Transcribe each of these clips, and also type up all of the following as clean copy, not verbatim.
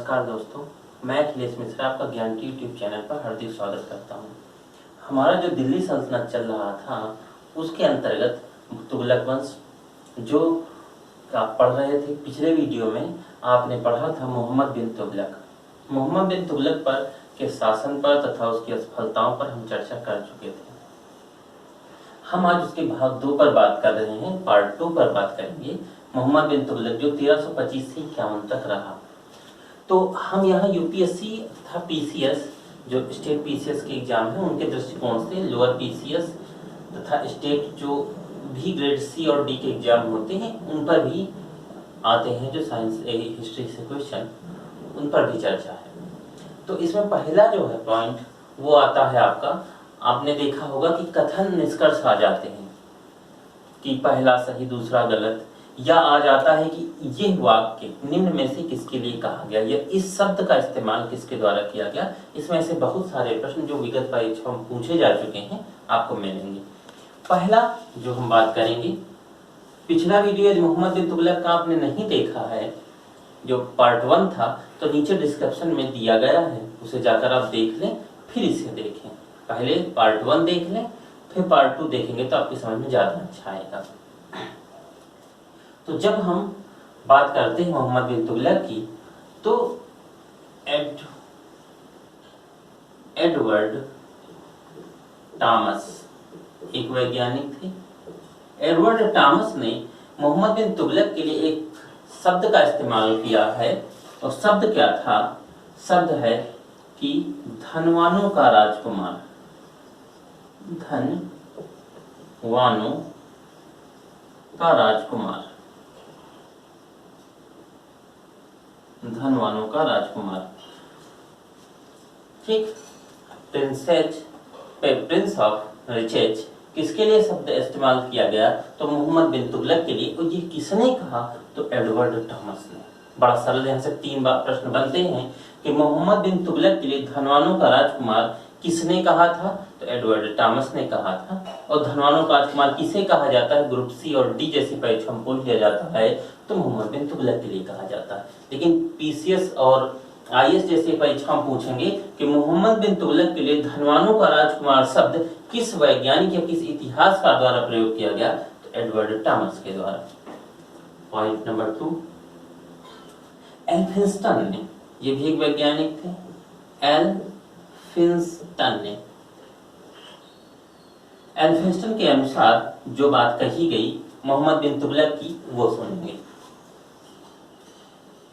नमस्कार दोस्तों, मैं अखिलेश मिश्रा आपका ज्ञान टी यूट्यूब चैनल पर हार्दिक स्वागत करता हूं। हमारा जो दिल्ली सल्तनत चल रहा था उसके अंतर्गत तुगलक वंश जो आप पढ़ रहे थे। पिछले वीडियो में आपने पढ़ा था मोहम्मद बिन तुगलक। मोहम्मद बिन तुगलक पर के शासन पर तथा उसकी असफलताओं पर हम चर्चा कर चुके थे। हम आज उसके भाग 2 पर बात कर रहे हैं, पार्ट 2 पर बात करेंगे। मोहम्मद बिन तुगलक जो 1325 से 51 तक रहा। तो हम यहाँ यूपीएससी तथा पीसीएस जो स्टेट पीसीएस के एग्जाम है उनके दृष्टिकोण से लोअर पीसीएस तथा स्टेट जो भी ग्रेड सी और डी के एग्जाम होते हैं उन पर भी आते हैं जो साइंस हिस्ट्री से क्वेश्चन, उन पर भी चर्चा है। तो इसमें पहला जो है पॉइंट वो आता है आपका, आपने देखा होगा कि कथन निष्कर्ष आ जाते हैं कि पहला सही दूसरा गलत, या आ जाता है कि ये वाक्य निम्न में से किसके लिए कहा गया या इस शब्द का इस्तेमाल किसके द्वारा किया गया। इसमें से बहुत सारे प्रश्न जो विगत परीक्षाओं में पूछे जा चुके हैं आपको मिलेंगे। पहला जो हम बात करेंगे, पिछला वीडियो मोहम्मद बिन तुगलक का आपने नहीं देखा है जो पार्ट 1 था, तो नीचे डिस्क्रिप्शन में दिया गया है, उसे जाकर आप देख लें फिर इसे देखें। पहले पार्ट 1 देख लें फिर पार्ट 2 देखेंगे तो आपकी समझ में ज्यादा अच्छा आएगा। तो जब हम बात करते हैं मोहम्मद बिन तुगलक की, तो एडवर्ड टॉमस एक वैज्ञानिक थे। एडवर्ड टॉमस ने मोहम्मद बिन तुगलक के लिए एक शब्द का इस्तेमाल किया है, और शब्द क्या था? शब्द है कि धनवानों का राजकुमार। धनवानों का राजकुमार, धनवानों का राजकुमार, ठीक। प्रिंस ऑफ रिचेज किसके लिए शब्द इस्तेमाल किया गया? तो मोहम्मद बिन तुगलक के लिए। और ये किसने कहा? तो एडवर्ड टॉमस ने। बड़ा सरल, यहाँ से 3 बार प्रश्न बनते हैं कि मोहम्मद बिन तुगलक के लिए धनवानों का राजकुमार किसने कहा था? तो एडवर्ड टॉमस ने कहा था। और धनवानों का राजकुमार किसे कहा जाता है? ग्रुप सी और डी जैसी परीक्षा में पूछ लिया जाता है तो मोहम्मद बिन तुगलक के लिए कहा जाता है। लेकिन पीसीएस और आईएएस जैसी परीक्षा में पूछेंगे कि मोहम्मद बिन तुगलक के लिए धनवानों का राजकुमार शब्द किस वैज्ञानिक या किस इतिहासकार द्वारा प्रयोग किया गया? तो एडवर्ड टॉमस के द्वारा। पॉइंट नंबर 2, एल्फिंस्टन ने, ये भी एक वैज्ञानिक थे। एल्फिंस्टन के अनुसार जो बात कही गई मोहम्मद बिन तुगलक की वो सुनेंगे।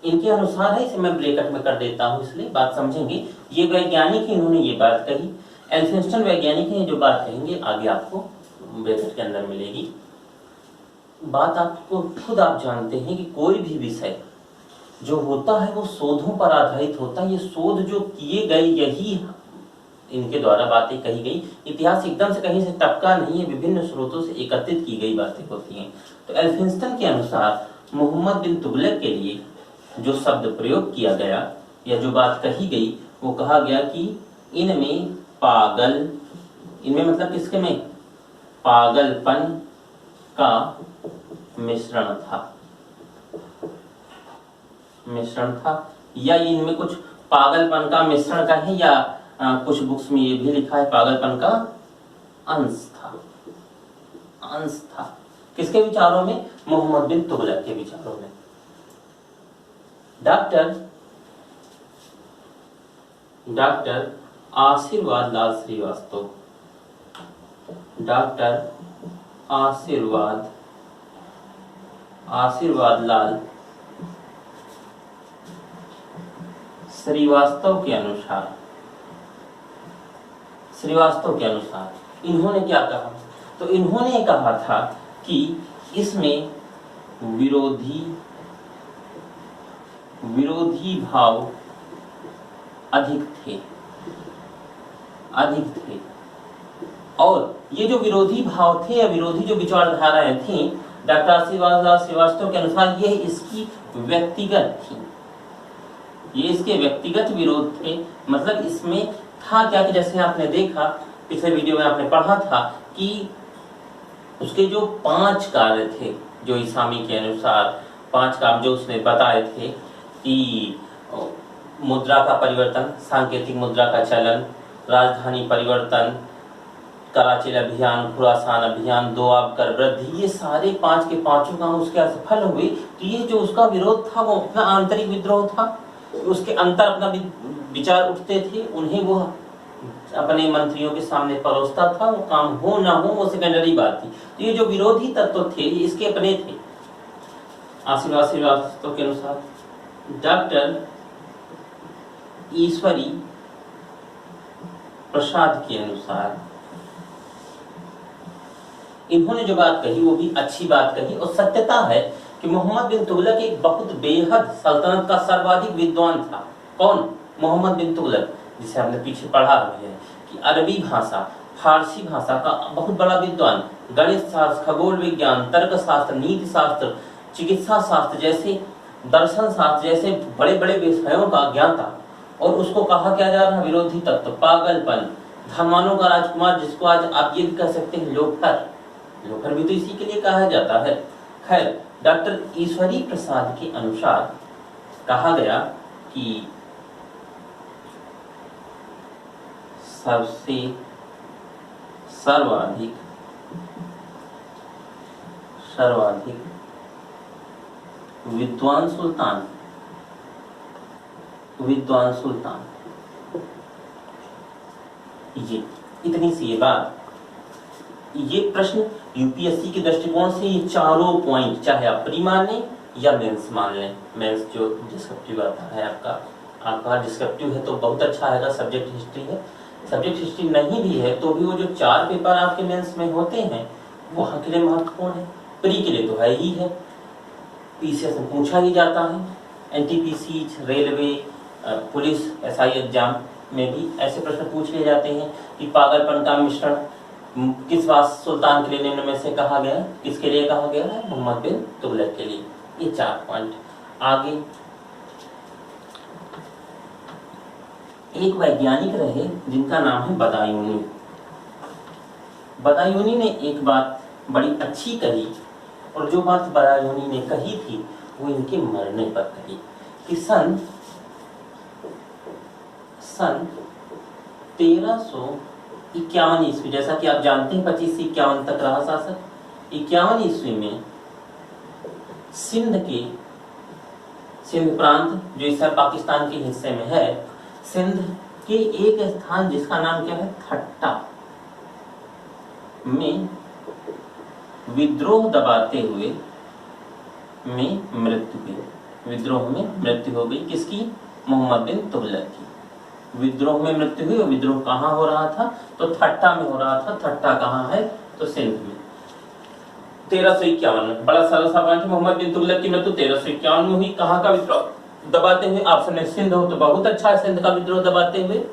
इनके अनुसार है, इसे मैं ब्रैकेट में कर देता हूं इसलिए बात समझेंगे। ये वैज्ञानिक है, इन्होंने ये बात कही। एल्फिंस्टन वैज्ञानिक है, जो बात कहेंगे आगे आपको ब्रैकेट के अंदर मिलेगी। बात आपको खुद आप जानते हैं कि कोई भी विषय जो होता है वो शोधों पर आधारित होता है। ये शोध जो किए गए यही इनके द्वारा बातें कही गई। इतिहास एकदम से कहीं से टपका नहीं है, विभिन्न स्रोतों से एकत्रित की गई बातें होती हैं। तो एल्फिंस्टन के अनुसार मोहम्मद बिन तुगलक के लिए जो शब्द प्रयोग किया गया या जो बात कही गई वो कहा गया कि इनमें पागल, इनमें मतलब किसके में? पागलपन का मिश्रण था, या इनमें कुछ पागलपन का मिश्रण का है, या कुछ बुक्स में ये भी लिखा है पागलपन का अंश था। किसके विचारों में? मोहम्मद बिन तुगलक के विचारों में। डॉक्टर आशीर्वाद लाल श्रीवास्तव, डॉक्टर आशीर्वाद लाल श्रीवास्तव के अनुसार इन्होंने क्या कहा? तो इन्होंने कहा था कि इसमें विरोधी भाव अधिक थे। और ये जो विरोधी भाव थे या विरोधी जो विचारधाराएं थी डॉक्टर आशीर्वाद लाल श्रीवास्तव के अनुसार, ये इसकी व्यक्तिगत थी, ये इसके व्यक्तिगत विरोध थे। मतलब इसमें था क्या कि जैसे आपने देखा पिछले वीडियो में आपने पढ़ा था कि उसके जो 5 कार्य थे, जो इस्लामी के अनुसार 5 काम जो उसने बताए थे कि मुद्रा का परिवर्तन, सांकेतिक मुद्रा का चलन, राजधानी परिवर्तन, कराची अभियान, खुरासान अभियान, दोआब कर वृद्धि, ये सारे 5 के 5 काम उसके असफल हुए। तो ये जो उसका विरोध था वो अपना आंतरिक विद्रोह था, उसके अंतर अपना विचार उठते थे, उन्हें वो अपने मंत्रियों के सामने परोसता था। वो काम हो ना हो वो सेकेंडरी बात थी। तो ये जो विरोधी तत्व थे ये इसके अपने थे। आशीर्वाद श्रीवास्तव के अनुसार डॉक्टर ईश्वरी प्रसाद के अनुसार इन्होंने जो बात कही वो भी अच्छी बात कही और सत्यता है कि मोहम्मद बिन तुगलक एक बहुत बेहद सल्तनत का सर्वाधिक विद्वान था। कौन? मोहम्मद बिन तुगलक, जिसे हमने पीछे पढ़ा हुआ है कि अरबी भाषा, फारसी भाषा का बहुत बड़ा विद्वान, गणित शास्त्र, खगोल विज्ञान, तर्क शास्त्र, नीति शास्त्र, चिकित्सा शास्त्र जैसे, दर्शन शास्त्र जैसे बड़े बड़े विषयों का ज्ञाता। और उसको कहा क्या जा रहा विरोधी तत्व, पागलपन, धनवानों का राजकुमार, जिसको आज आप ये भी कह सकते हैं लोफर। लोफर भी तो इसी के लिए कहा जाता है। खैर, डॉक्टर ईश्वरी प्रसाद के अनुसार कहा गया कि सबसे सर्वाधिक विद्वान सुल्तान ये इतनी सी ये बात। ये प्रश्न यूपीएससी के दृष्टिकोण से ये चारों पॉइंट, चाहे आप प्री मान लें या मेंस मान लें, मेंस जो डिस्क्रिप्टिव आता है आपका डिस्क्रिप्टिव है तो बहुत अच्छा आएगा, सब्जेक्ट हिस्ट्री है। सब्जेक्ट हिस्ट्री नहीं भी है तो भी वो जो 4 पेपर आपके मेंस में होते हैं वहाँ के लिए महत्वपूर्ण है। प्री के लिए तो है ही है, पीसीएस में पूछा ही जाता है, NTPC, railway, police, SI exam में भी ऐसे प्रश्न पूछ लिए जाते हैं कि पागलपन का मिश्रण किस बात सुल्तान के लिए निम्न में से कहा गया, किसके लिए कहा गया है? मोहम्मद बिन तुगलक के लिए। ये 4 पॉइंट। आगे एक वैज्ञानिक रहे जिनका नाम है बदायूनी। बदायूनी ने एक बात बड़ी अच्छी कही, और जो बात बदायूनी ने कही थी वो इनके मरने पर कही कि सन 1351 ईस्वी, जैसा कि आप जानते हैं 25 से 51 तक रहा शासक। 51 ईस्वी में सिंध प्रांत जो इस पाकिस्तान के हिस्से में है, सिंध के एक स्थान जिसका नाम क्या है, थट्टा में विद्रोह दबाते हुए में मृत्यु हुई। विद्रोह में मृत्यु हो गई किसकी? मोहम्मद बिन तुगलक की। विद्रोह में मृत्यु हुई। और विद्रोह कहाँ हो रहा था? तो थट्टा में हो रहा था। थट्टा कहाँ है? तो सिंध में। 1351 में बड़ा सारा सवाल है। मोहम्मद बिन तुगलक की मृत्यु 1351 में हुई। कहाँ का विद्रोह दबाते हुए? ऑप्शन में सिंध हो तो बहुत अच्छा है, सिंध का विद्रोह दबाते हुए।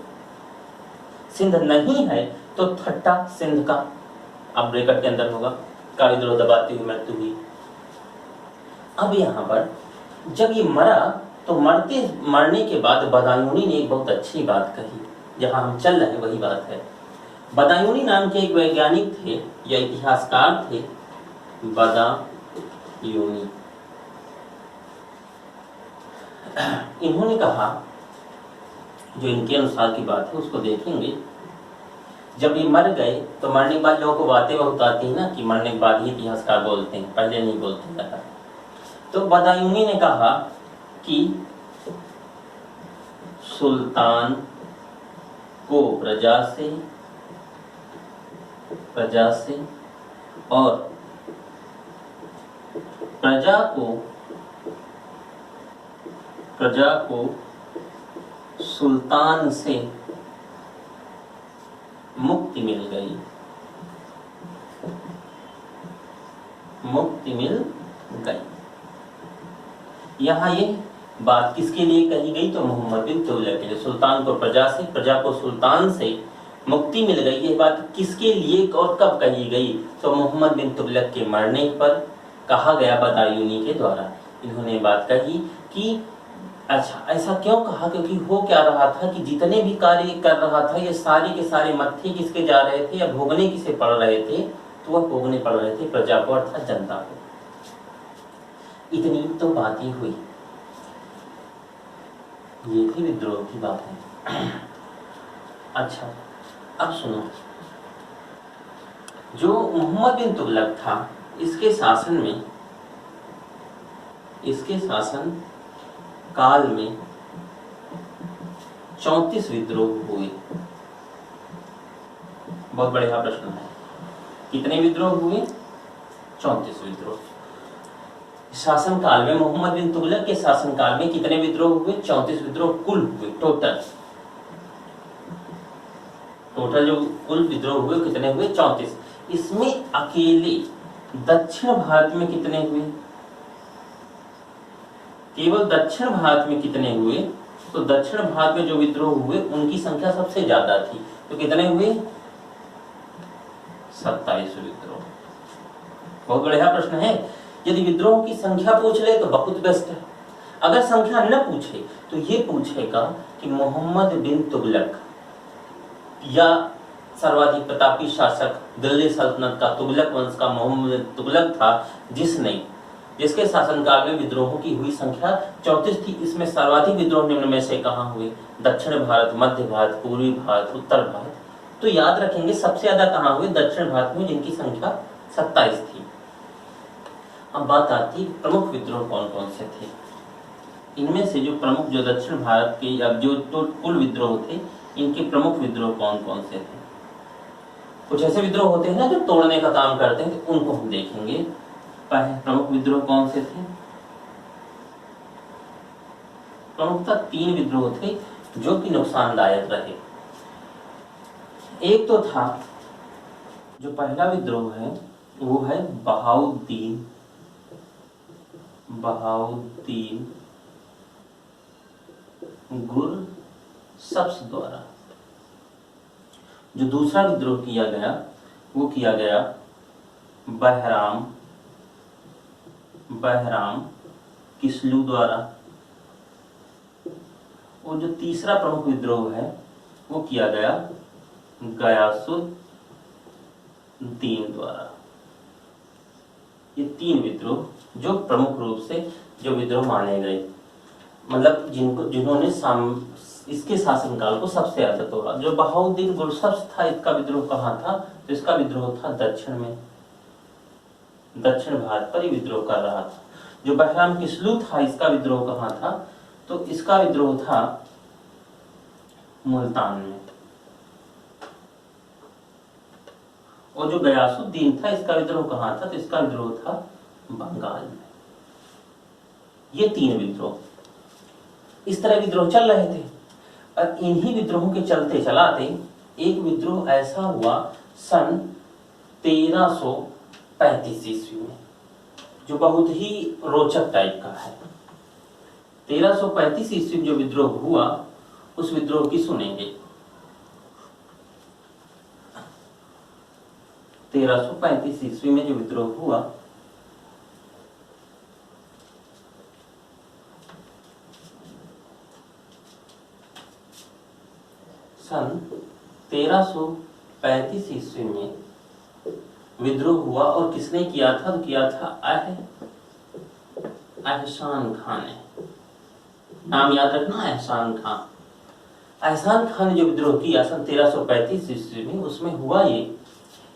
सिंध नहीं है तो थट्टा सिंध का, अब ब्रैकेट के अंदर होगा, का विद्रोह दबाते हुए मृत्यु हुई। अब यहाँ पर जब ये मरा तो मरने के बाद बदायूनी ने एक बहुत अच्छी बात कही, जहां हम चल रहे हैं वही बात है। बदायूनी नाम के एक वैज्ञानिक थे या इतिहासकार थे, बदायूनी। इन्होंने कहा, जो इनके अनुसार की बात है उसको देखेंगे, जब ये मर गए तो मरने के बाद लोगों को बातें बहुत आती है ना कि मरने के बाद ही इतिहासकार बोलते हैं, पहले नहीं बोलते थे। तो बदायूनी ने कहा कि सुल्तान को प्रजा से और प्रजा को सुल्तान से मुक्ति मिल गई। यहाँ ये बात किसके लिए कही गई? तो मोहम्मद बिन तुगलक के लिए। सुल्तान को प्रजा से, प्रजा को सुल्तान से मुक्ति मिल गई। ये बात किसके लिए और कब कही गई? तो मोहम्मद बिन तुगलक के मरने पर कहा गया बदायूनी के द्वारा। इन्होंने बात कही कि अच्छा ऐसा क्यों कहा? क्योंकि हो क्या रहा था कि जितने भी कार्य कर रहा था ये सारे के सारे मत्थे किसके जा रहे थे या भोगने किसे पड़ रहे थे? तो वह भोगने पड़ रहे थे प्रजा को, अर्थात जनता को। इतनी तो बात ही हुई। ये थी विद्रोह की बातें। अच्छा, अब सुनो, जो मोहम्मद बिन तुगलक था, इसके शासन काल में 34 विद्रोह हुए। बहुत बढ़िया प्रश्न है। कितने विद्रोह हुए? 34 विद्रोह। शासन काल में, मोहम्मद बिन तुगलक के शासन काल में कितने विद्रोह हुए? 34 विद्रोह कुल हुए। टोटल जो कुल विद्रोह हुए कितने हुए? 34। इसमें अकेले दक्षिण भारत में कितने हुए? केवल दक्षिण भारत में कितने हुए? तो दक्षिण भारत में जो विद्रोह हुए उनकी संख्या सबसे ज्यादा थी। तो कितने हुए? 27 विद्रोह। बहुत बढ़िया प्रश्न है। यदि विद्रोह की संख्या पूछ ले तो बहुत बेस्ट है। अगर संख्या न पूछे तो ये पूछेगा कि मोहम्मद बिन तुगलक या सर्वाधिक प्रतापी शासक दिल्ली सल्तनत का तुगलक वंश का मोहम्मद तुगलक था, जिसके शासनकाल में विद्रोहों की हुई संख्या 34 थी। इसमें सर्वाधिक विद्रोह निम्न में से कहाँ हुए? दक्षिण भारत, मध्य भारत, पूर्वी भारत, उत्तर भारत। तो याद रखेंगे सबसे ज्यादा कहाँ हुए? दक्षिण भारत में, जिनकी संख्या 27 थी। अब बात आती प्रमुख विद्रोह कौन कौन से थे। इनमें से जो प्रमुख, जो दक्षिण भारत के अब जो कुल विद्रोह थे, इनके प्रमुख विद्रोह कौन कौन से थे? कुछ ऐसे विद्रोह होते हैं ना जो तोड़ने का काम करते हैं, तो उनको हम देखेंगे। पहले प्रमुख विद्रोह कौन से थे? प्रमुखतः 3 विद्रोह थे जो कि नुकसानदायक रहे। एक तो था, जो पहला विद्रोह है वो है बहाउद्दीन गुरसब्स द्वारा। जो दूसरा विद्रोह किया गया वो किया गया बहराम किस्लू द्वारा। और जो तीसरा प्रमुख विद्रोह है वो किया गया गयासुद्दीन द्वारा। ये 3 विद्रोह जो प्रमुख रूप से जो विद्रोह माने गए, मतलब जिन्होंने इसके शासनकाल को सबसे ज्यादा तोड़ा। जो बहाउद्दीन गुरसब्स था, इसका विद्रोह कहाँ था? तो इसका विद्रोह था दक्षिण में, दक्षिण भारत पर ही विद्रोह कर रहा था। जो बहराम किस्लू था, इसका विद्रोह कहाँ था? तो इसका विद्रोह था मुल्तान में। और जो गयासुद्दीन था, इसका विद्रोह कहाँ था? तो इसका विद्रोह था बंगाल में। ये 3 विद्रोह, इस तरह विद्रोह चल रहे थे। और इन्हीं विद्रोहों के चलते चलाते एक विद्रोह ऐसा हुआ सन 1335 ईस्वी में, जो बहुत ही रोचक टाइप का है। 1335 ईस्वी में जो विद्रोह हुआ, उस विद्रोह की सुनेंगे। 1335 ईस्वी में जो विद्रोह हुआ, सन 1335 ईस्वी में विद्रोह हुआ। और किसने किया था? तो किया था एहसान खान ने। नाम याद रखना, एहसान खान। एहसान खान ने जो विद्रोह किया सन 1335 ईस्वी में, उसमें हुआ ये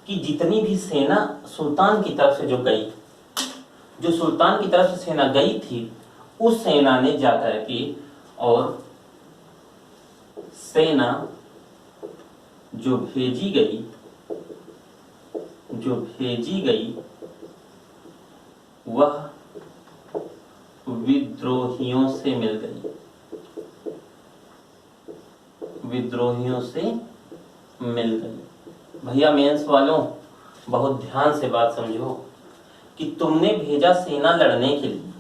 कि जितनी भी सेना सुल्तान की तरफ से जो गई, जो सुल्तान की तरफ से सेना गई थी, उस सेना ने जाकर के और सेना जो भेजी गई वह विद्रोहियों से मिल गई। भैया मेंस वालों, बहुत ध्यान से बात समझो कि तुमने भेजा सेना लड़ने के लिए।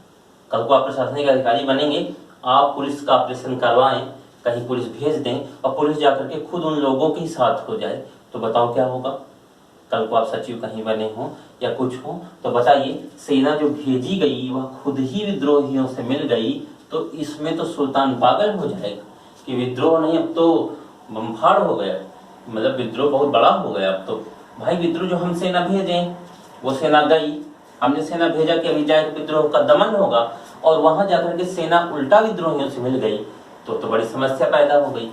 कल को आप प्रशासनिक अधिकारी बनेंगे, आप पुलिस का ऑपरेशन करवाएं, कहीं पुलिस भेज दें और पुलिस जाकर के खुद उन लोगों के साथ हो जाए, तो बताओ क्या होगा? कल को आप सचिव कहीं बने हो या कुछ हो, तो बताइए, सेना जो भेजी गई वह खुद ही विद्रोहियों से मिल गई, तो इसमें तो सुल्तान पागल हो जाएगा कि विद्रोह नहीं, अब तो बमफाड़ हो गया, मतलब विद्रोह बहुत बड़ा हो गया। अब तो भाई विद्रोह जो हम सेना भेजें, वो सेना गई, हमने सेना भेजा कि अभी जाए विद्रोह का दमन होगा, और वहां जाकर के सेना उल्टा विद्रोहियों से मिल गई, तो बड़ी समस्या पैदा हो गई।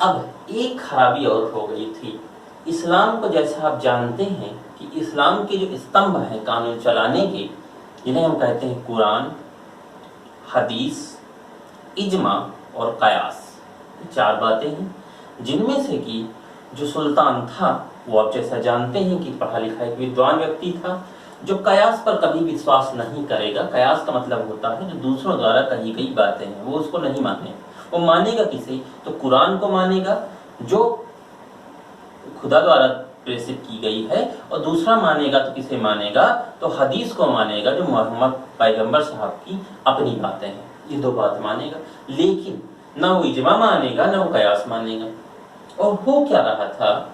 अब एक खराबी और हो गई थी। इस्लाम को जैसा आप जानते हैं कि इस्लाम के जो स्तंभ हैं कानून चलाने के, जिन्हें हम कहते हैं कुरान, हदीस, इजमा और कयास, चार बातें हैं, जिनमें से कि जो सुल्तान था वो आप जैसा जानते हैं कि पढ़ा लिखा एक विद्वान व्यक्ति था, जो कयास पर कभी विश्वास नहीं करेगा। कयास का मतलब होता है जो दूसरों द्वारा कही गई बातें हैं वो उसको नहीं माने। वो मानेगा किसे? तो कुरान को मानेगा जो खुदा द्वारा प्रेषित की गई है, और दूसरा मानेगा तो किसे मानेगा? तो हदीस को मानेगा जो मोहम्मद पैगंबर साहब की अपनी बातें हैं। ये दो बात मानेगा, लेकिन ना वो इजमा मानेगा ना वो कयास मानेगा। और हो क्या रहा था?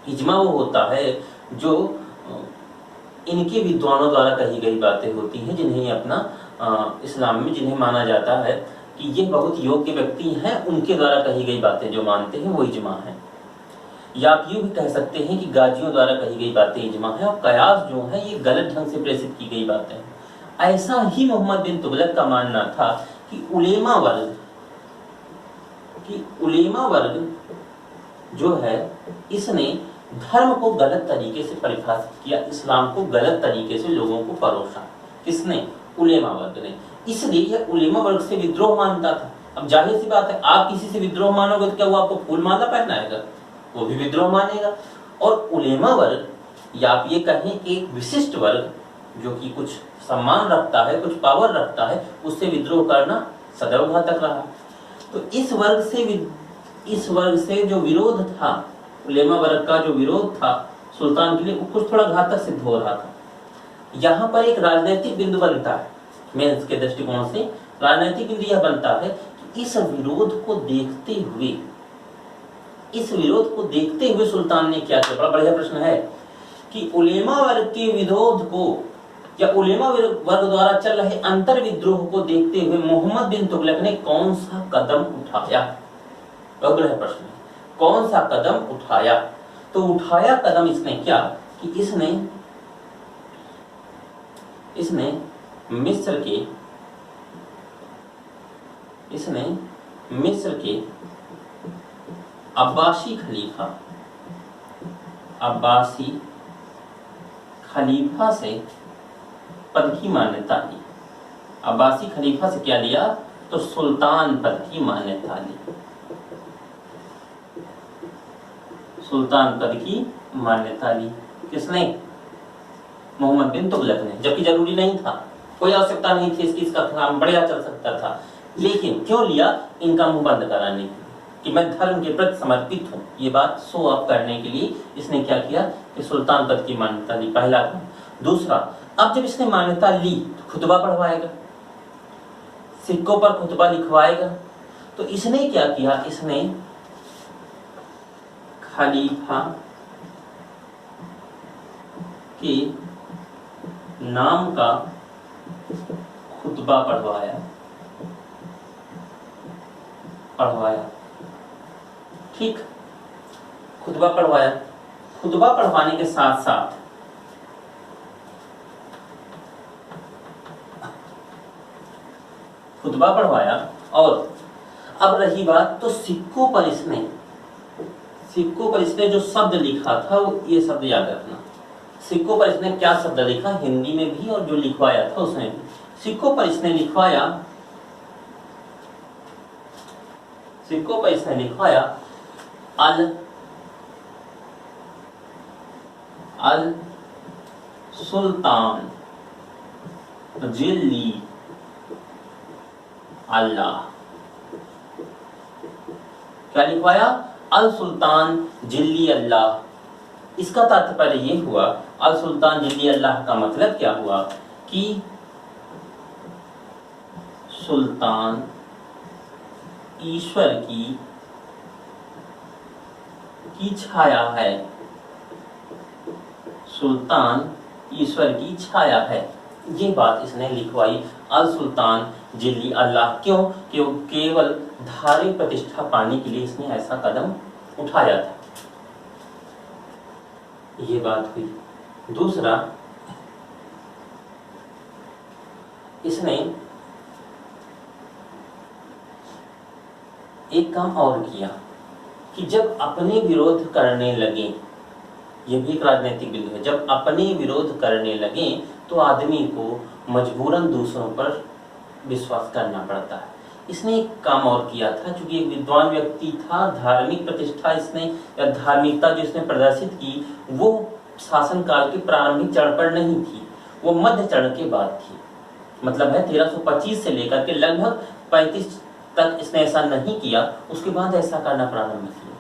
इजमा वो होता है जो इनके विद्वानों द्वारा कही गई बातें होती हैं, जिन्हें अपना इस्लाम में जिन्हें माना जाता है कि ये बहुत योग्य व्यक्ति हैं, उनके द्वारा कही गई बातें जो मानते हैं वो इजमा है। या आप यूं भी कह सकते हैं कि गाजियों द्वारा कही गई बातें इजमा है, और कयास जो है ये गलत ढंग से प्रेषित की गई बातें हैं। ऐसा ही मोहम्मद बिन तुगलक का मानना था कि उलेमा वर्ग जो है इसने धर्म को गलत तरीके से परिभाषित किया, इस्लाम को गलत तरीके से लोगों को परोसा। किसने? उलेमा वर्ग ने। इसलिए यह उलेमा वर्ग से विद्रोह मानता था। अब जाहिर सी बात है, आप किसी से विद्रोह मानोगे तो क्या वो आपको फूल माला पहनाएगा? वो भी विद्रोह मानेगा। और उलेमा वर्ग, या आप ये कहें एक विशिष्ट वर्ग जो कि कुछ सम्मान रखता है, कुछ पावर रखता है, उससे विद्रोह करना सदैव घातक रहा। तो इस वर्ग से जो विरोध था, उलेमा वर्ग का जो विरोध था सुल्तान के लिए, वो कुछ थोड़ा घातक सिद्ध हो रहा था। यहाँ पर एक राजनीतिक बिंदु बनता है, मेंस के दृष्टिकोण से राजनीतिक बिंदु यह बनता है कि इस विरोध को देखते हुए सुल्तान ने क्या किया? बड़ा बढ़िया प्रश्न है कि उलेमा वर्ग के विरोध को या उलेमा वर्ग द्वारा चल रहे अंतर विद्रोह को देखते हुए मोहम्मद बिन तुगलक ने कौन सा कदम उठाया? बहुत बढ़िया प्रश्न है, कौन सा कदम उठाया? तो उठाया कदम इसने क्या कि इसने मिस्र के अब्बासी खलीफा से पद की मान्यता ली। अब्बासी खलीफा से क्या लिया? तो सुल्तान पद की मान्यता ली। सुल्तान पद की मान्यता ली किसने? मोहम्मद बिन तुगलक ने। जबकि जरूरी नहीं था, कोई आवश्यकता नहीं थी इसकी, इसका काम बढ़िया चल सकता था, लेकिन क्यों लिया? इनका मुंह बंद कराने के लिए कि मैं धर्म के प्रति समर्पित हूं, ये बात शो ऑफ करने के लिए इसने क्या किया कि सुल्तान पद की मान्यता ली। पहला काम। दूसरा, अब जब इसने मान्यता ली तो खुतबा पढ़वाएगा, सिक्कों पर खुतबा लिखवाएगा। तो इसने क्या किया? इसने खलीफा के नाम का खुतबा पढ़वाया। ठीक, खुतबा पढ़वाया। खुतबा पढ़वाने के साथ साथ खुतबा पढ़वाया, और अब रही बात तो सिक्कों पर इसने जो शब्द लिखा था वो ये शब्द याद रखना। सिक्कों पर इसने क्या शब्द लिखा? हिंदी में भी और जो लिखवाया था उसने भी। सिक्कों पर इसने लिखवाया अल सुल्तान जिल्ली अल्लाह। क्या लिखवाया? अल सुल्तान जिल्ली अल्लाह। इसका तात्पर्य ये हुआ, अल सुल्तान जिल्ली अल्लाह का मतलब क्या हुआ कि सुल्तान ईश्वर की छाया है। सुल्तान ईश्वर की छाया है, ये बात इसने लिखवाई। अल सुल्तान जिल्ली अल्लाह। क्यों? कि वो केवल धार्मिक प्रतिष्ठा पाने के लिए इसने ऐसा कदम उठाया था। ये बात हुई। दूसरा, इसने एक काम और किया कि जब अपने विरोध करने लगे, ये भी एक राजनीतिक बिंदु है, जब अपने विरोध करने लगे तो आदमी को मजबूरन दूसरों पर विश्वास करना पड़ता है। इसने एक काम और किया था, क्योंकि एक विद्वान व्यक्ति था, धार्मिक प्रतिष्ठा इसने या धार्मिकता जो इसने प्रदर्शित की वो शासनकाल के प्रारंभिक चरण पर नहीं थी, वो मध्य चरण के बाद थी। मतलब है 1325 से लेकर के लगभग 35 तक इसने ऐसा नहीं किया, उसके बाद ऐसा करना प्रारंभ किया।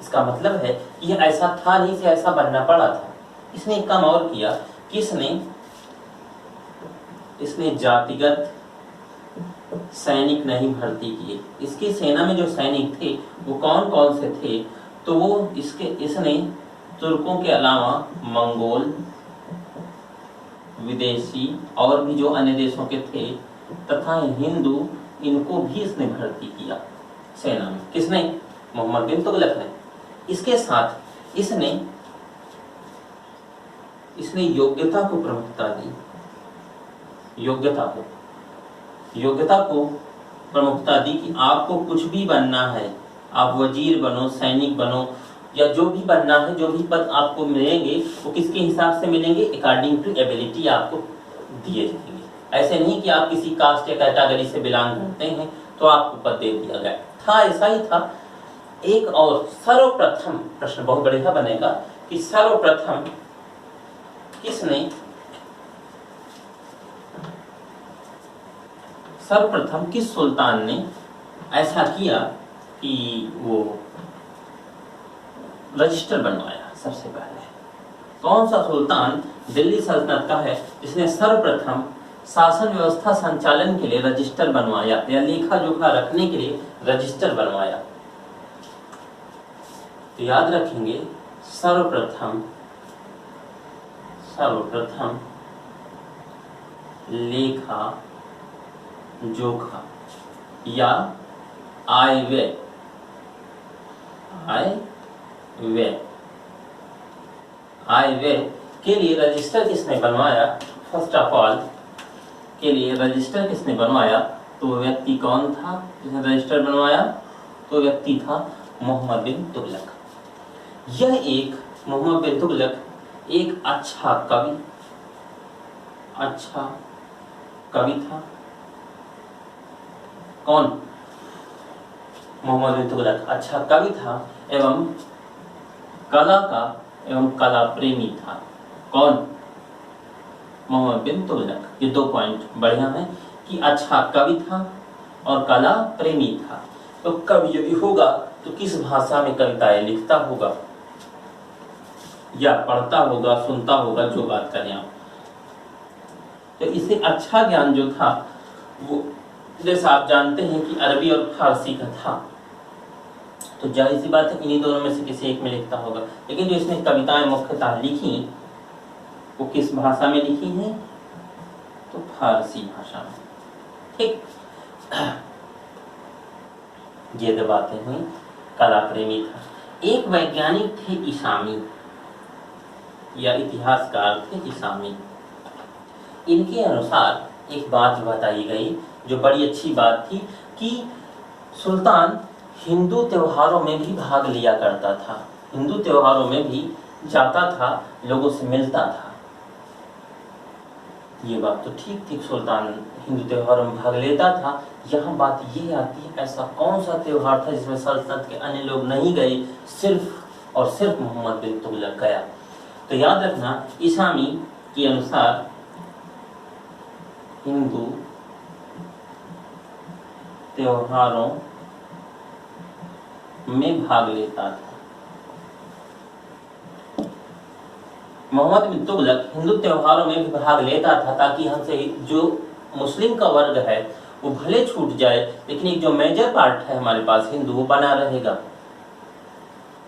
इसका मतलब है कि यह ऐसा था नहीं से ऐसा बनना पड़ा था। इसने एक काम और किया कि इसने जातिगत सैनिक नहीं भर्ती किए। इसकी सेना में जो सैनिक थे वो कौन कौन से थे, तो वो इसने तुर्कों के अलावा मंगोल, विदेशी और भी जो अन्य देशों के थे तथा हिंदू, इनको भी इसने भर्ती किया सेना में। किसने? मोहम्मद बिन तुगलक ने। इसके साथ इसने योग्यता को प्रमुखता दी, योग्यता को प्रमुखता दी कि आपको कुछ भी बनना है, आप वजीर बनो, सैनिक बनो या जो भी बनना है, जो भी पद आपको मिलेंगे वो किसके हिसाब से मिलेंगे? अकॉर्डिंग टू एबिलिटी आपको दिए जाएंगे। ऐसे नहीं कि आप किसी कास्ट या कैटेगरी से बिलोंग करते हैं तो आपको पद दे दिया गया था, ऐसा ही था। एक और सर्वप्रथम प्रश्न बहुत बढ़िया बनेगा कि सर्वप्रथम किस सुल्तान ने ऐसा किया कि वो रजिस्टर बनवाया? सबसे पहले कौन सा सुल्तान दिल्ली सल्तनत का है जिसने सर्वप्रथम शासन व्यवस्था संचालन के लिए रजिस्टर बनवाया या लेखा जोखा रखने के लिए रजिस्टर बनवाया? तो याद रखेंगे सर्वप्रथम लेखा जोखा या आय व्यय के लिए रजिस्टर किसने बनवाया? फर्स्ट ऑफ ऑल के लिए रजिस्टर किसने बनवाया? तो व्यक्ति कौन था जिसने रजिस्टर बनवाया? तो व्यक्ति था मोहम्मद बिन तुगलक। मोहम्मद बिन तुगलक एक अच्छा कवि था। कौन? मोहम्मद बिन तुगलक अच्छा कवि था एवं कला प्रेमी था। कौन? मोहम्मद बिन तुगलक। ये 2 पॉइंट बढ़िया है कि अच्छा कवि था और कला प्रेमी था। तो कवि यदि होगा तो किस भाषा में कविताएं लिखता होगा या पढ़ता होगा, सुनता होगा, जो बात करें आप। तो इसे अच्छा ज्ञान जो था वो जैसा आप जानते हैं कि अरबी और फारसी का था, तो जाहिर सी बात है इन्हीं दोनों में से किसी एक में लिखता होगा। लेकिन जो इसने कविताएं मुख्यतः लिखी वो किस भाषा में लिखी हैं? तो फारसी भाषा में। ठीक, ये 2 बातें हुई। कला प्रेमी था। एक वैज्ञानिक थे इसामी या इतिहासकार थे इसामी। इनके अनुसार एक बात बताई गई जो बड़ी अच्छी बात थी कि सुल्तान हिंदू त्योहारों में भी भाग लिया करता था, हिंदू त्योहारों में भी जाता था, लोगों से मिलता था। ये बात तो ठीक थी, सुल्तान हिंदू त्योहारों में भाग लेता था। यहाँ बात ये आती है ऐसा कौन सा त्योहार था जिसमें सल्तनत के अन्य लोग नहीं गए, सिर्फ और सिर्फ मोहम्मद बिन तुगलक गया? तो याद रखना इसामी के अनुसार हिंदू त्योहारों में भाग लेता था। मोहम्मद बिन तुगलक हिंदू त्योहारों में भी भाग लेता था ताकि हमसे जो मुस्लिम का वर्ग है वो भले छूट जाए लेकिन एक जो मेजर पार्ट है हमारे पास हिंदू वो बना रहेगा।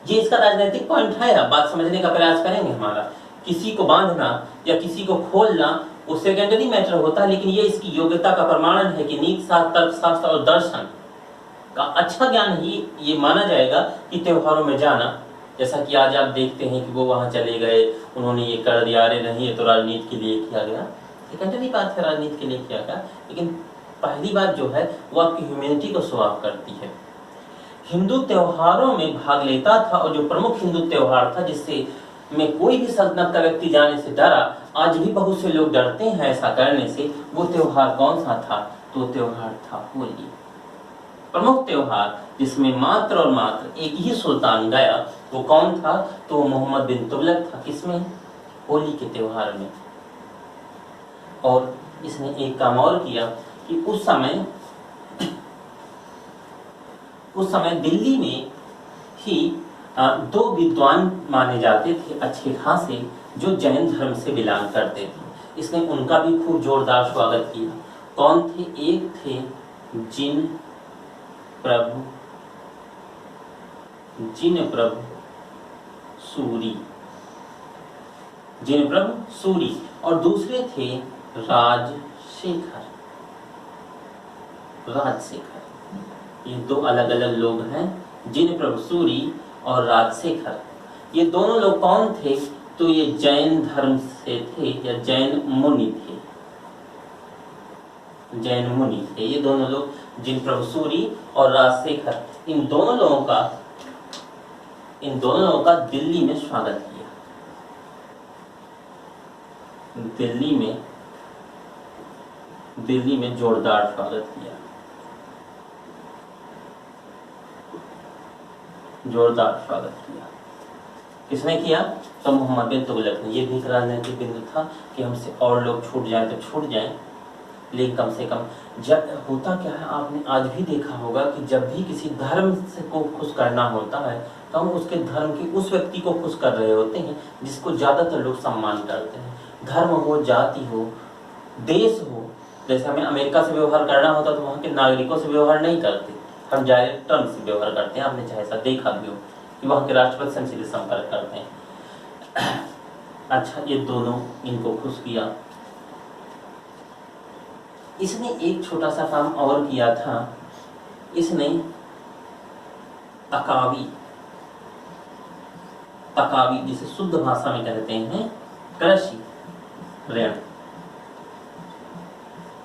ये इसका राजनीतिक पॉइंट है। अब बात समझने का प्रयास करेंगे हमारा। किसी को बांधना या किसी को खोलना वो सेकेंडरी मैटर होता है, लेकिन ये इसकी योग्यता का प्रमाण है कि नीति शास्त्र, तर्कशास्त्र और दर्शन का अच्छा ज्ञान ही ये माना जाएगा कि त्योहारों में जाना। जैसा कि आज आप देखते हैं कि वो वहां चले गए, उन्होंने ये कर दिया, अरे नहीं ये तो राजनीति के लिए किया गया। सेकेंडरी बात है, राजनीति के लिए किया गया, लेकिन पहली बात जो है वो आपकी ह्यूमैनिटी को शो ऑफ करती है हिंदू त्योहारों में भाग लेता था, और जो प्रमुख हिंदू त्योहार था जिससे में कोई भी सल्तनत का व्यक्ति जाने से डरा, आज भी बहुत से लोग डरते हैं ऐसा करने से, वो त्योहार कौन सा था? तो त्योहार था होली। प्रमुख त्योहार जिसमें मात्र और मात्र एक ही सुल्तान गया, वो कौन था? तो मोहम्मद बिन तुगलक था। किसमें? होली के त्योहार में। और इसने एक काम और किया कि उस समय दिल्ली में ही दो विद्वान माने जाते थे अच्छे खासे, जो जैन धर्म से बिलोंग करते थे। इसने उनका भी खूब जोरदार स्वागत किया। कौन थे? एक थे जिन प्रभु सूरी, और दूसरे थे राजशेखर। ये दो अलग अलग लोग हैं, जिन प्रभु सूरी और राजशेखर। ये दोनों लोग कौन थे? तो ये जैन धर्म से थे, या जैन मुनि थे। ये दोनों लोग जिन प्रभु सूरी और राजशेखर, इन दोनों लोगों का दिल्ली में स्वागत किया। दिल्ली में जोरदार स्वागत किया। किसने किया? तो मोहम्मद बिन तुगलक ने। ये भी एक राजनीतिक बिंदु था कि हमसे और लोग छूट जाएं तो छूट जाएं, लेकिन कम से कम जब होता क्या है, आपने आज भी देखा होगा कि जब भी किसी धर्म से को खुश करना होता है तो हम उसके धर्म के उस व्यक्ति को खुश कर रहे होते हैं जिसको ज्यादातर लोग सम्मान करते हैं। धर्म हो, जाति हो, देश हो। जैसे हमें अमेरिका से व्यवहार करना होता तो वहाँ के नागरिकों से व्यवहार नहीं करते, हम डायरेक्ट टर्म से व्यवहार करते हैं। आपने चाहे ऐसा देखा भी हो कि वहाँ के राष्ट्रपति से हम सीधे संपर्क करते हैं। अच्छा, ये दोनों इनको खुश किया। इसने एक छोटा सा काम और किया था। इसने तकावी जिसे शुद्ध भाषा में कहते हैं कृषि ऋण,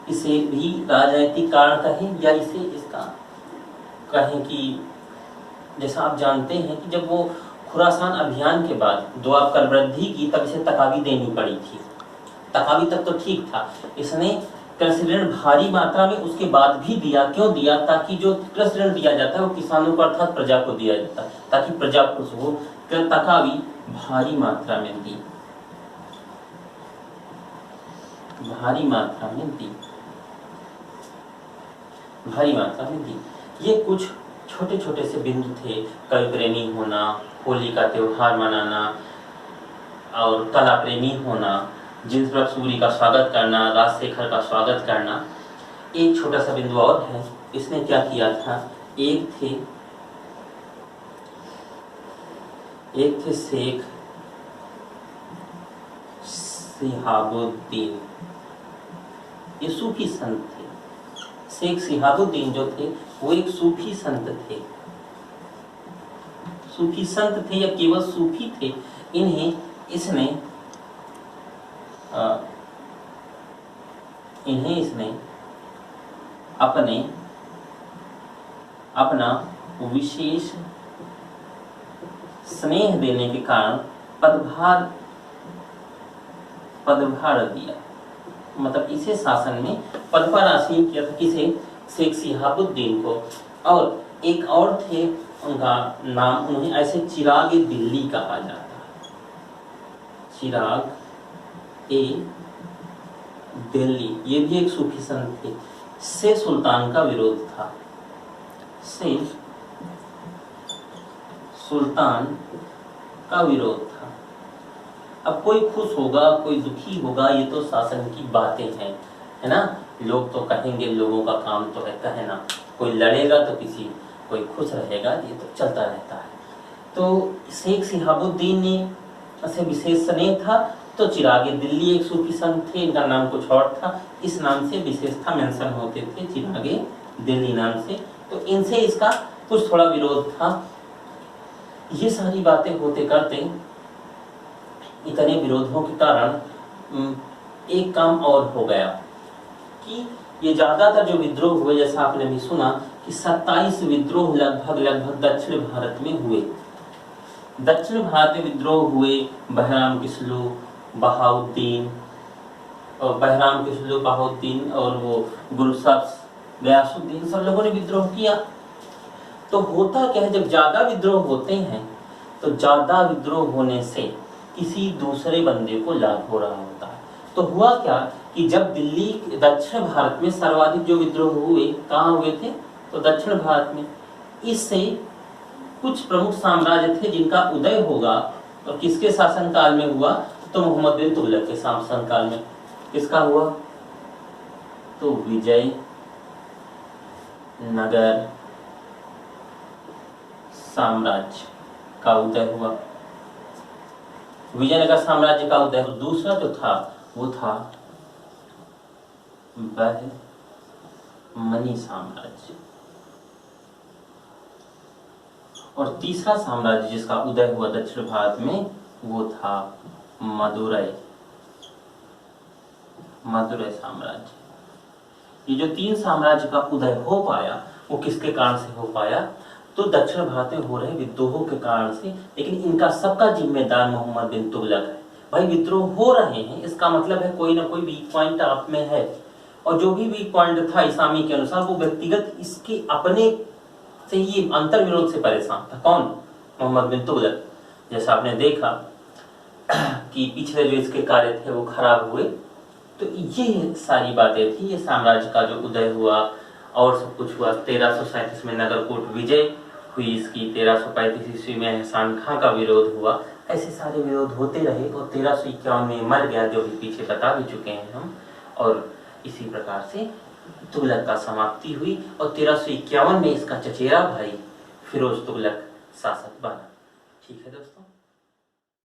इसे भी राजनीतिक कारण कहें या इसे इसका कहें कि जैसा आप जानते हैं कि जब वो खुरासान अभियान के बाद द्वापर वृद्धि की, तब इसे तकावी देनी पड़ी थी। तकावी तक तो ठीक था, इसने कृषि ऋण भारी मात्रा में उसके बाद भी दिया। क्यों दिया? ताकि जो कृषि ऋण दिया जाता है वो किसानों को अर्थात प्रजा को दिया जाता है, ताकि प्रजा खुश हो। तकावी भारी मात्रा में दी। ये कुछ छोटे छोटे से बिंदु थे। कवि प्रेमी होना, होली का त्योहार मनाना, और कला प्रेमी होना, जिन प्रभु सूरी का स्वागत करना, राजशेखर का स्वागत करना। एक छोटा सा बिंदु और है। इसने क्या किया था? एक थे शेख सिहाबुद्दीन। ये सूफी संत थे। शेख सिहाबुद्दीन जो थे वो एक सूफी संत थे। या केवल सूफी थे। इन्हें इसने अपना विशेष स्नेह देने के कारण पदभार दिया। मतलब इसे शासन में पदभार आसीन किया था। किसे? शेख सिहाबुद्दीन को। और एक और थे, उनका नाम, उन्हें ऐसे चिराग दिल्ली कहा जाता है। चिराग ए दिल्ली, ये भी एक सूफी संत थे। से सुल्तान का विरोध था। अब कोई खुश होगा, कोई दुखी होगा, ये तो शासन की बातें हैं, है ना। लोग तो कहेंगे, लोगों का काम तो है कहना। कोई लड़ेगा तो कोई खुश रहेगा, ये तो चलता रहता है। तो शेख सिहाबुद्दीन ने से विशेष स्नेह था। तो चिरागे दिल्ली एक सूफी संत थे, इनका नाम कुछ और था। इस नाम से विशेषता मेंशन होते थे, चिरागे दिल्ली नाम से। तो इनसे इसका कुछ थोड़ा विरोध था। ये सारी बातें होते करते इतने विरोधों के कारण एक काम और हो गया कि ये ज्यादातर जो विद्रोह हुए, जैसा आपने भी सुना कि 27 विद्रोह लगभग दक्षिण भारत में हुए। दक्षिण भारत में विद्रोह हुए। बहराम किस्लू, बहाउद्दीन और वो गुरसब्स, गयासुद्दीन, सब लोगों ने विद्रोह किया। तो होता क्या है, जब ज्यादा विद्रोह होते हैं तो ज्यादा विद्रोह होने से किसी दूसरे बंदे को लाभ हो रहा होता है। तो हुआ क्या कि जब दिल्ली दक्षिण भारत में सर्वाधिक जो विद्रोह हुए, कहाँ हुए थे, तो दक्षिण भारत में। इससे कुछ प्रमुख साम्राज्य थे जिनका उदय होगा, और किसके शासनकाल में हुआ, तो मोहम्मद बिन तुगलक के शासनकाल में। किसका हुआ, तो विजय नगर साम्राज्य का उदय हुआ। विजयनगर साम्राज्य का उदय। दूसरा जो था वो था बहमनी साम्राज्य। और तीसरा साम्राज्य जिसका उदय हुआ दक्षिण भारत में वो था मदुरै साम्राज्य। ये जो तीन साम्राज्य का उदय हो पाया वो किसके कारण से हो पाया, तो दक्षिण भारत में हो रहे विद्रोहों के कारण से। लेकिन इनका सबका जिम्मेदार मोहम्मद बिन तुगलक है। भाई विद्रोह हो रहे हैं, इसका मतलब है कोई ना कोई वीक पॉइंट आप में है, और जो भी वीक पॉइंट था इस्लामी के अनुसार वो व्यक्तिगत इसके अपने से ही अंतर विरोध से परेशान था। कौन, मोहम्मद बिन तुगलक। जैसा आपने देखा कि पिछले जो इसके कार्य थे वो खराब हुए। तो ये सारी बातें थी, ये साम्राज्य का जो उदय हुआ और सब कुछ हुआ। 1337 में नगरकोट विजय हुई इसकी, 1335 ईस्वी में एहसान खां का विरोध हुआ। ऐसे सारे विरोध होते रहे और 1351 में मर गया, जो भी पीछे बता भी चुके हैं हम। और इसी प्रकार से तुगलक का समाप्ति हुई और 1351 में इसका चचेरा भाई फिरोज तुगलक शासक बना। ठीक है दोस्तों।